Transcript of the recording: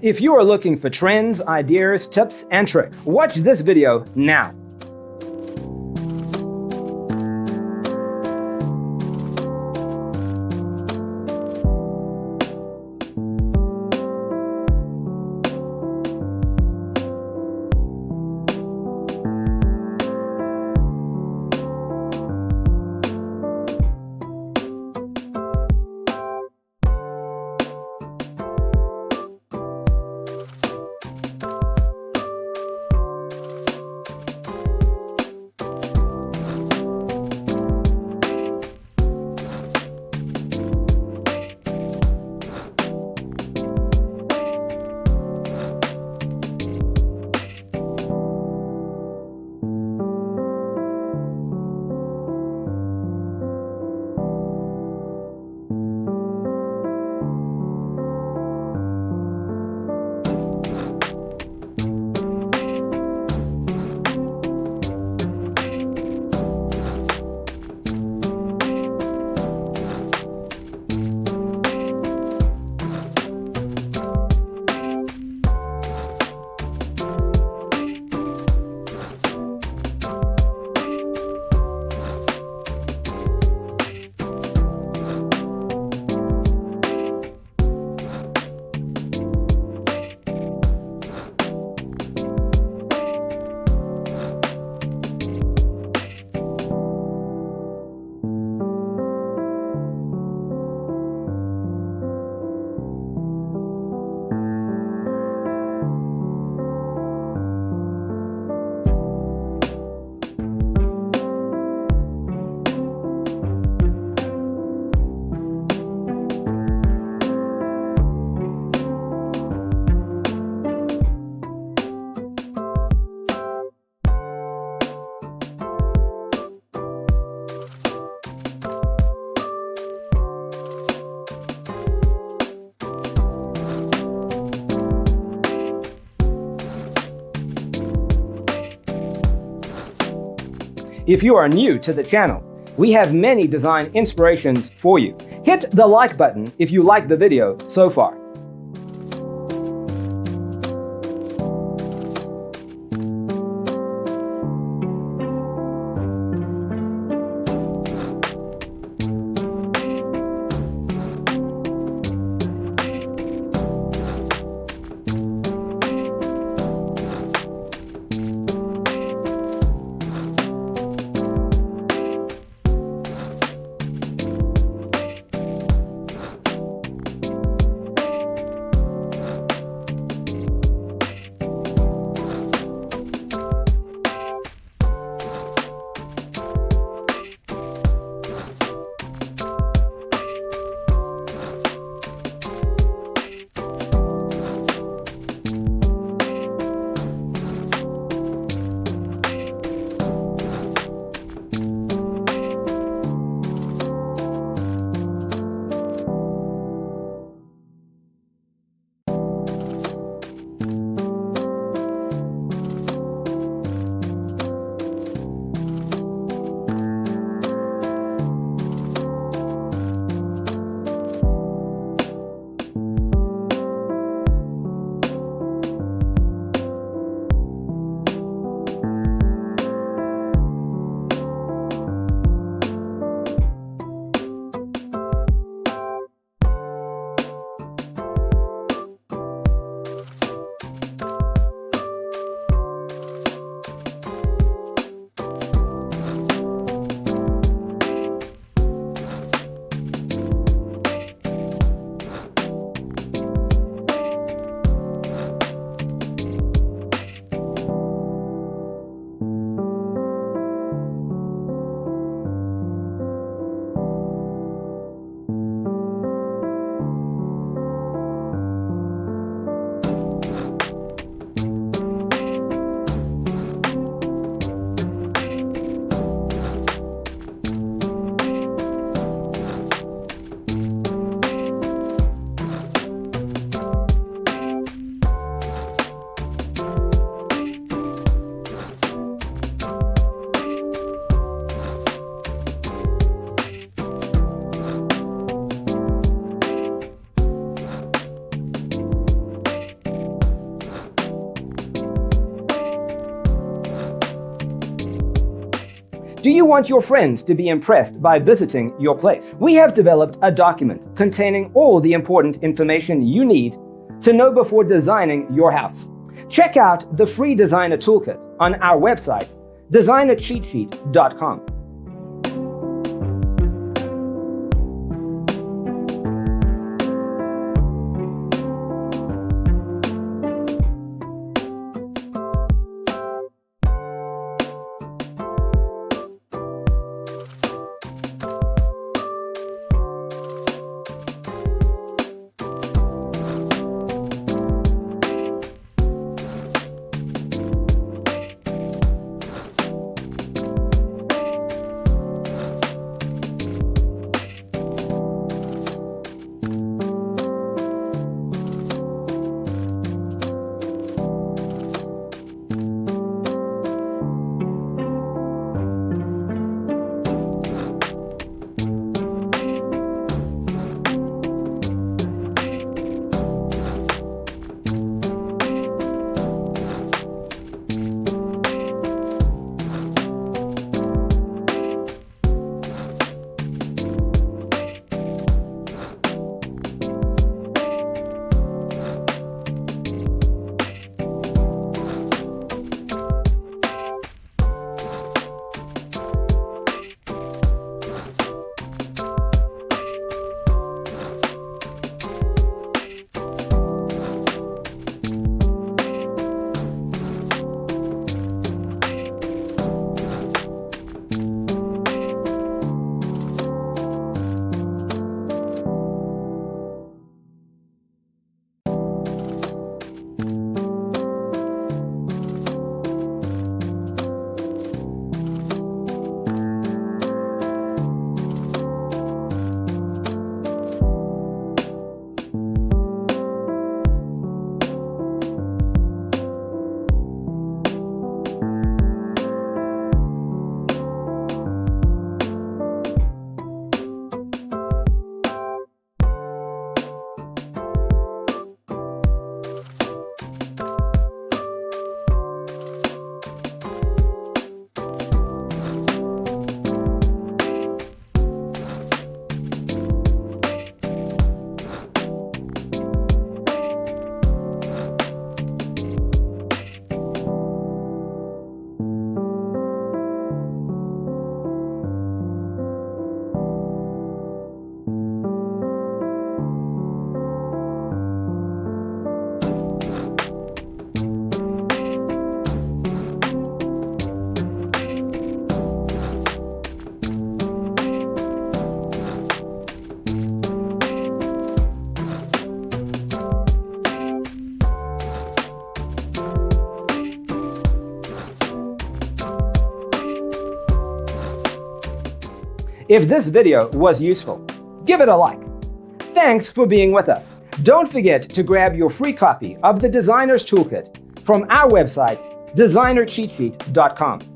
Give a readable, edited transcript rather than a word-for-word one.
If you are looking for trends, ideas, tips, and tricks, watch this video now. If you are new to the channel, we have many design inspirations for you. Hit the like button if you like the video so far. Do you want your friends to be impressed by visiting your place? We have developed a document containing all the important information you need to know before designing your house. Check out the free designer toolkit on our website, designercheatsheet.com. If this video was useful, give it a like. Thanks for being with us. Don't forget to grab your free copy of the Designer's Toolkit from our website, designercheatsheet.com.